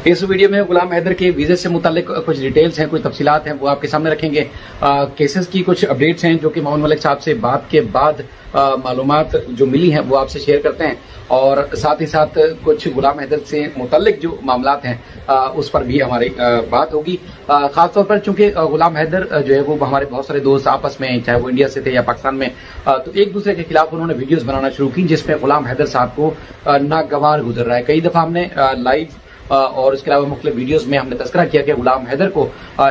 इस वीडियो में गुलाम हैदर के वीजे से मुतालिक कुछ डिटेल्स हैं, कुछ तफसीलात हैं, वो आपके सामने रखेंगे। केसेस की कुछ अपडेट्स हैं जो कि मोहम्मद मलिक साहब से बात के बाद मालूमात जो मिली हैं वो आपसे शेयर करते हैं, और साथ ही साथ कुछ गुलाम हैदर से मुतालिक जो मामलात हैं उस पर भी हमारी बात होगी। खासतौर पर चूंकि गुलाम हैदर जो है वो हमारे बहुत सारे दोस्त आपस में, चाहे वो इंडिया से थे या पाकिस्तान में, तो एक दूसरे के खिलाफ उन्होंने वीडियोस बनाना शुरू की जिसमें गुलाम हैदर साहब को नागवार गुजर रहा है। कई दफा हमने लाइव और इसके अलावा मुख्तलिफ वीडियोस में हमने तस्करा किया कि गुलाम हैदर को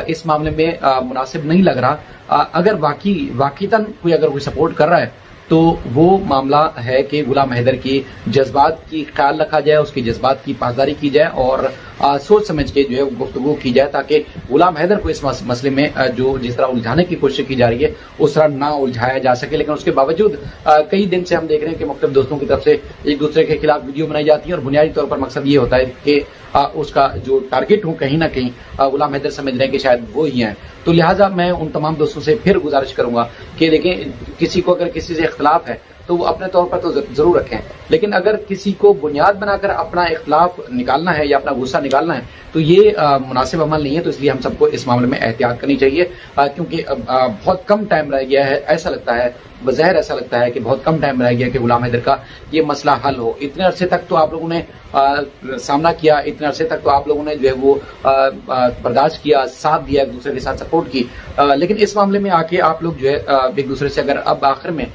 इस मामले में मुनासिब नहीं लग रहा। अगर वाकईतन कोई अगर कोई सपोर्ट कर रहा है तो वो मामला है कि गुलाम हैदर के जज्बात की ख्याल रखा जाए, उसके जज्बात की पासदारी की जाए और सोच समझ के जो है गुफ्तगू की जाए, ताकि गुलाम हैदर को इस मसले में जो जिस तरह उलझाने की कोशिश की जा रही है उस तरह ना उलझाया जा सके। लेकिन उसके बावजूद कई दिन से हम देख रहे हैं कि मुख्तलिफ दोस्तों की तरफ से एक दूसरे के खिलाफ वीडियो बनाई जाती है और बुनियादी तौर पर मकसद ये होता है कि उसका जो टारगेट हो कहीं ना कहीं गुलाम हैदर समझ रहे हैं कि शायद वो ही है। तो लिहाजा मैं उन तमाम दोस्तों से फिर गुजारिश करूंगा कि देखें, किसी को अगर किसी से इख्तलाफ है तो वो अपने तौर पर तो जरूर रखें, लेकिन अगर किसी को बुनियाद बनाकर अपना इख्तलाफ निकालना है या अपना गुस्सा निकालना है तो ये मुनासिब अमल नहीं है। तो इसलिए हम सबको इस मामले में एहतियात करनी चाहिए, क्योंकि बहुत कम टाइम रह गया है। ऐसा लगता है, बज़ाहिर ऐसा लगता है कि बहुत कम टाइम रह गया कि गुलाम हैदर का ये मसला हल हो। इतने अरसे तक तो आप लोगों ने सामना किया, इतने अरसे तक तो आप लोगों ने जो है वो बर्दाश्त किया, साथ दिया, एक दूसरे के साथ सपोर्ट की, लेकिन इस मामले में आके आप लोग जो है एक दूसरे से अगर अब आखिर में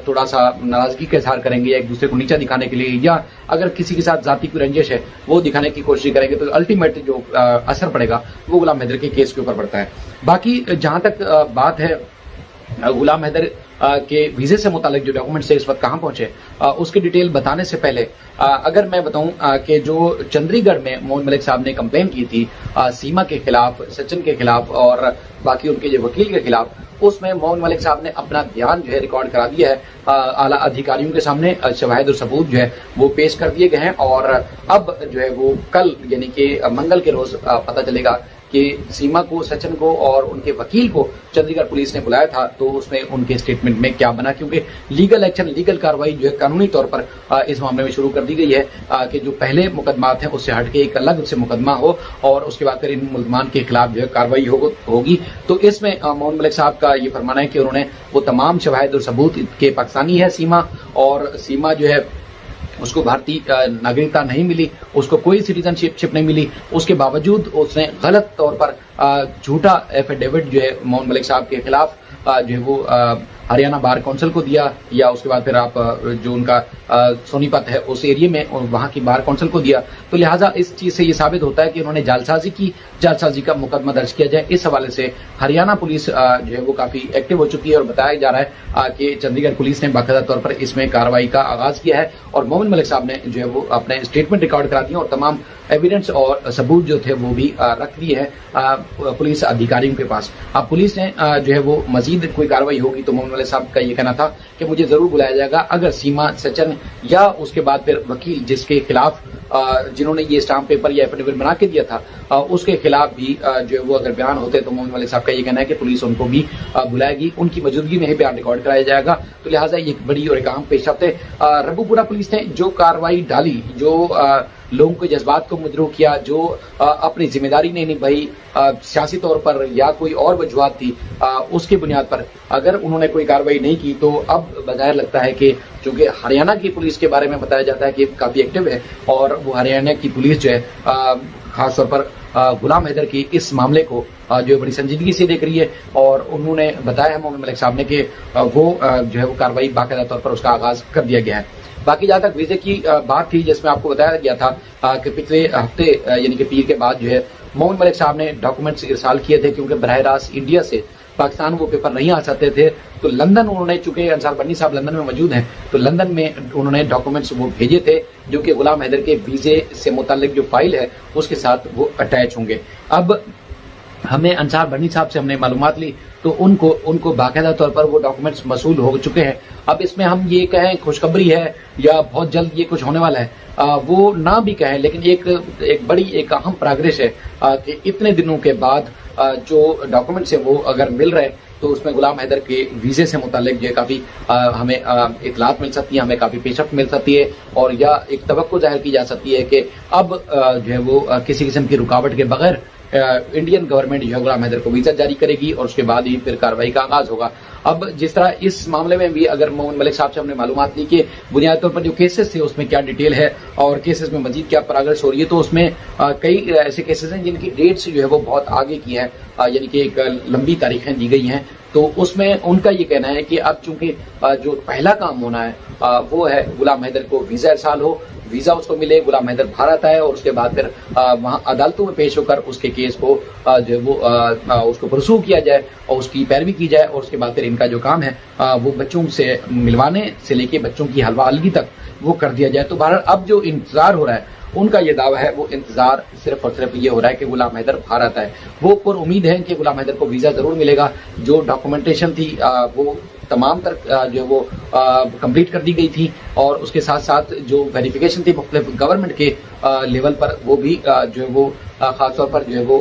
थोड़ा सा नाराजगी का इजहार करेंगे या एक दूसरे को नीचा दिखाने के लिए, या अगर किसी के साथ जाती कोई रंजिश है वो दिखाने की कोशिश करेंगे, तो अल्टीमेट जो असर पड़ेगा वो गुलाम हैदर के केस के ऊपर पड़ता है। बाकी जहां तक बात है गुलाम हैदर के वीजे से मुतालिक जो डॉक्यूमेंट से इस वक्त कहां पहुंचे, उसकी डिटेल बताने से पहले अगर मैं बताऊं कि जो चंडीगढ़ में मोहम्मद मलिक साहब ने कंप्लेन की थी सीमा के खिलाफ, सचिन के खिलाफ और बाकी उनके जो वकील के खिलाफ, उसमें मोहम्मद मलिक साहब ने अपना बयान जो है रिकॉर्ड करा दिया है। आला अधिकारियों के सामने शवाहिद और सबूत जो है वो पेश कर दिए गए हैं, और अब जो है वो कल यानी कि मंगल के रोज पता चलेगा कि सीमा को, सचिन को और उनके वकील को चंडीगढ़ पुलिस ने बुलाया था, तो उसमें उनके स्टेटमेंट में क्या बना, क्योंकि लीगल एक्शन, लीगल कार्रवाई जो है कानूनी तौर पर इस मामले में शुरू कर दी गई है कि जो पहले मुकदमात हैं उससे हटके एक अलग से मुकदमा हो और उसके बाद फिर इन मुल्जमान के खिलाफ जो है कार्रवाई होगी। तो इसमें मोहम्मद मलिक साहब का ये फरमाना है कि उन्होंने वो तमाम शवाहिद और सबूत के पाकिस्तानी है सीमा, और सीमा जो है उसको भारतीय नागरिकता नहीं मिली, उसको कोई सिटीजनशिप नहीं मिली, उसके बावजूद उसने गलत तौर पर झूठा एफिडेविट जो है मोहम्मद मलिक साहब के खिलाफ जो है वो हरियाणा बार काउंसिल को दिया, या उसके बाद फिर आप जो उनका सोनीपत है उस एरिया में वहां की बार काउंसिल को दिया। तो लिहाजा इस चीज से ये साबित होता है कि उन्होंने जालसाजी की, जालसाजी का मुकदमा दर्ज किया जाए। इस हवाले से हरियाणा पुलिस जो है वो काफी एक्टिव हो चुकी है और बताया जा रहा है कि चंडीगढ़ पुलिस ने बाकायदा तौर पर इसमें कार्रवाई का आगाज किया है, और मोहम्मद मलिक साहब ने जो है वो अपने स्टेटमेंट रिकॉर्ड करा दिए और तमाम एविडेंस और सबूत जो थे वो भी रख दिए हैं पुलिस अधिकारियों के पास। अब पुलिस ने जो है वो मजीद कोई कार्रवाई होगी तो मोहम्मद मलिक साहब का ये कहना था कि मुझे जरूर बुलाया जाएगा। अगर सीमा, सचिन या उसके बाद फिर वकील जिसके खिलाफ जिन्होंने ये स्टाम्प पेपर या एफिडेविट बना के दिया था उसके खिलाफ भी जो है वो अगर बयान होते तो मोहम्मद मलिक साहब का ये कहना है कि पुलिस उनको भी बुलाएगी, उनकी मौजूदगी में ही बयान रिकॉर्ड कराया जाएगा। तो लिहाजा ये बड़ी और एक अहम पेशरफ्त है। रब्बूपुरा पुलिस ने जो कार्रवाई डाली, जो लोगों के जज्बात को मजरूह किया, जो अपनी जिम्मेदारी नहीं निभाई सियासी तौर पर या कोई और वजूहत थी, उसकी बुनियाद पर अगर उन्होंने कोई कार्रवाई नहीं की तो अब बज़ाहिर लगता है कि चूंकि हरियाणा की पुलिस के बारे में बताया जाता है कि काफी एक्टिव है, और वो हरियाणा की पुलिस जो है खासतौर पर गुलाम हैदर की इस मामले को जो है बड़ी संजीदगी से देख रही है, और उन्होंने बताया है मोहम्मद मलिक साहब ने कि वो जो है वो कार्रवाई बाकायदा तौर पर उसका आगाज कर दिया गया है। बाकी जहां तक वीजे की बात थी, जिसमें आपको बताया गया था कि पिछले हफ्ते यानी कि पीर के बाद जो है मोहम्मद मलिक साहब ने डॉक्यूमेंट्स इरसाल किए थे, क्योंकि बराह रास्त इंडिया से पाकिस्तान वो पेपर नहीं आ सकते थे, तो लंदन उन्होंने, चूंकि अंसार बन्नी साहब लंदन में मौजूद हैं, तो लंदन में उन्होंने डॉक्यूमेंट्स वो भेजे थे जो कि गुलाम हैदर के वीजे से मुतालिक जो फाइल है उसके साथ वो अटैच होंगे। अब हमें अंसार बन्नी साहब से हमने मालूमात ली तो उनको बाकायदा तौर पर वो डॉक्यूमेंट्स मसूल हो चुके हैं। अब इसमें हम ये कहें खुशखबरी है या बहुत जल्द ये कुछ होने वाला है, वो ना भी कहें, लेकिन एक बड़ी एक अहम प्रोग्रेस है कि इतने दिनों के बाद जो डॉक्यूमेंट्स है वो अगर मिल रहे हैं तो उसमें गुलाम हैदर के वीजे से मुतालिक जो है काफी हमें इतलात मिल सकती है, हमें काफी पेशरफ्त मिल सकती है और यह एक तवक्को जाहिर की जा सकती है कि अब जो है वो किसी किस्म की रुकावट के बगैर इंडियन गवर्नमेंट जो है गुलाम हैदर को वीजा जारी करेगी और उसके बाद ही फिर कार्रवाई का आगाज होगा। अब जिस तरह इस मामले में भी अगर मोहम्मद मलिक साहब से हमने मालूमात ली कि बुनियादी तौर पर जो केसेस थे उसमें क्या डिटेल है और केसेस में मजीद क्या प्रोग्रेस हो रही है, तो उसमें कई ऐसे केसेस हैं जिनकी डेट्स जो है वो बहुत आगे की है, यानी कि एक लंबी तारीखें दी गई हैं। तो उसमें उनका ये कहना है कि अब चूंकि जो पहला काम होना है वो है गुलाम हैदर को वीजा इरसाल हो, वीजा उसको मिले, गुलाम हैदर भारत आए और उसके बाद फिर वहां अदालतों में पेश होकर उसके केस को जो है वो उसको परसू किया जाए और उसकी पैरवी की जाए और उसके बाद फिर इनका जो काम है वो बच्चों से मिलवाने से लेके बच्चों की हवालगी तक वो कर दिया जाए। तो बहरहाल अब जो इंतजार हो रहा है उनका ये दावा है, वो इंतजार सिर्फ और सिर्फ ये हो रहा है कि गुलाम हैदर भारत आए। वो पर उम्मीद है कि गुलाम हैदर को वीजा जरूर मिलेगा। जो डॉक्यूमेंटेशन थी वो तमाम तर जो वो कंप्लीट कर दी गई थी और उसके साथ साथ जो वेरिफिकेशन थी मुख्तलिफ गवर्नमेंट के लेवल पर वो भी जो है वो खासतौर पर जो है वो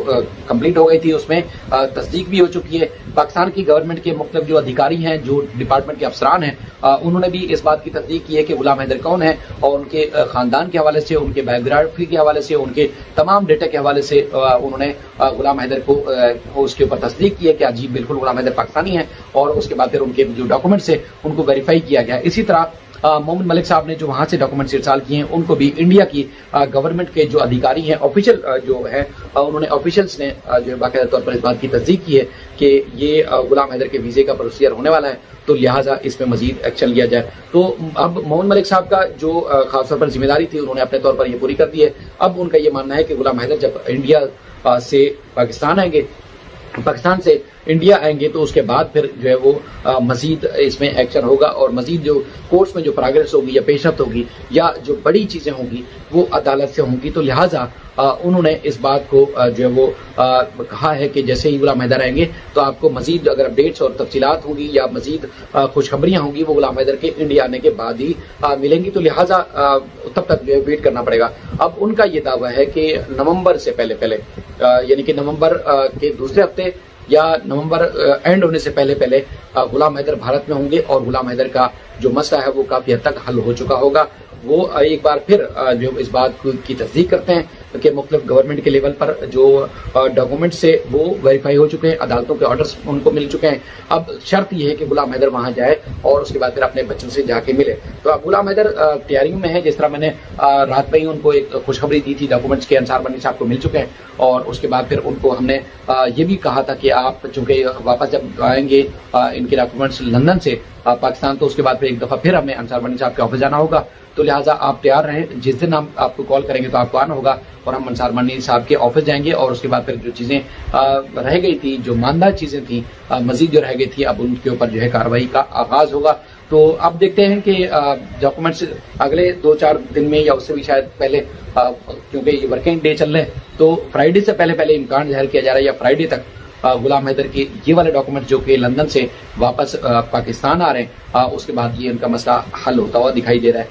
कंप्लीट हो गई थी। उसमें तस्दीक भी हो चुकी है। पाकिस्तान की गवर्नमेंट के मुख्तलिफ जो अधिकारी हैं, जो डिपार्टमेंट के अफसरान हैं, उन्होंने भी इस बात की तस्दीक की है कि गुलाम हैदर कौन है और उनके खानदान के हवाले से, उनके बायोग्राफी के हवाले से, उनके तमाम डेटा के हवाले से उन्होंने गुलाम हैदर को उसके ऊपर तस्दीक की है कि जी बिल्कुल गुलाम हैदर पाकिस्तानी है और उसके बाद फिर उनके जो डॉक्यूमेंट्स है उनको वेरीफाई किया गया। इसी तरह मोहम्मद मलिक साहब ने जो वहां से डॉक्यूमेंट्स इरसाल किए हैं उनको भी इंडिया की गवर्नमेंट के जो अधिकारी हैं, ऑफिशियल जो है, उन्होंने ऑफिशियल्स ने जो बाकायदा तौर पर इस बात की तस्दीक की है कि ये गुलाम हैदर के वीजे का प्रोसीजर होने वाला है, तो लिहाजा इसमें मजीद एक्शन लिया जाए। तो अब मोहम्मद मलिक साहब का जो खासतौर पर जिम्मेदारी थी उन्होंने अपने तौर पर ये पूरी कर दी है। अब उनका ये मानना है कि गुलाम हैदर जब इंडिया से पाकिस्तान आएंगे, पाकिस्तान से इंडिया आएंगे, तो उसके बाद फिर जो है वो मजीद इसमें एक्शन होगा और मजीद जो कोर्ट्स में जो प्रोग्रेस होगी या पेशरफ्त होगी या जो बड़ी चीजें होंगी वो अदालत से होंगी। तो लिहाजा उन्होंने इस बात को जो है वो कहा है कि जैसे ही गुलाम हैदर आएंगे तो आपको मजीद अगर अपडेट्स और तफसीलात होंगी या मजीद खुशखबरियां होंगी वो गुलाम हैदर के इंडिया आने के बाद ही मिलेंगी। तो लिहाजा तब तक जो है वेट करना पड़ेगा। अब उनका ये दावा है कि नवंबर से पहले यानी कि नवंबर के दूसरे हफ्ते या नवंबर एंड होने से पहले गुलाम हैदर भारत में होंगे और गुलाम हैदर का जो मसला है वो काफी हद तक हल हो चुका होगा। वो एक बार फिर जो इस बात की तस्दीक करते हैं कि मुख्तलिफ गवर्नमेंट के लेवल पर जो डॉक्यूमेंट से वो वेरीफाई हो चुके हैं, अदालतों के ऑर्डर्स उनको मिल चुके हैं। अब शर्त यह है कि गुलाम हैदर वहां जाए और उसके बाद फिर अपने बच्चों से जाके मिले। तो अब गुलाम हैदर तैयारियों में है। जिस तरह मैंने रात में ही उनको एक खुशखबरी दी थी, डॉक्यूमेंट्स के अंसार मनी साहब को मिल चुके हैं और उसके बाद फिर उनको हमने ये भी कहा था कि आप चूंकि वापस जब आएंगे इनके डॉक्यूमेंट्स लंदन से पाकिस्तान, तो उसके बाद फिर एक दफा फिर हमें अंसार मनी साहब के ऑफिस जाना होगा। तो लिहाजा आप तैयार रहें, जिस दिन हम आपको कॉल करेंगे तो आपको आना होगा और हम अंसार मनी साहब के ऑफिस जाएंगे और उसके बाद फिर जो चीजें रह गई थी, जो मानदार चीजें थी, मजीद जो रह गई थी, अब उनके ऊपर जो है कार्रवाई का आगाज होगा। तो अब देखते हैं कि डॉक्यूमेंट्स अगले 2-4 दिन में या उससे भी शायद पहले, क्योंकि ये वर्किंग डे चल रहे हैं, तो फ्राइडे से पहले इम्कान जाहिर किया जा रहा है या फ्राइडे तक गुलाम हैदर के ये वाले डॉक्यूमेंट जो कि लंदन से वापस पाकिस्तान आ रहे हैं, उसके बाद ये इनका मसला हल होता हुआ दिखाई दे रहा है।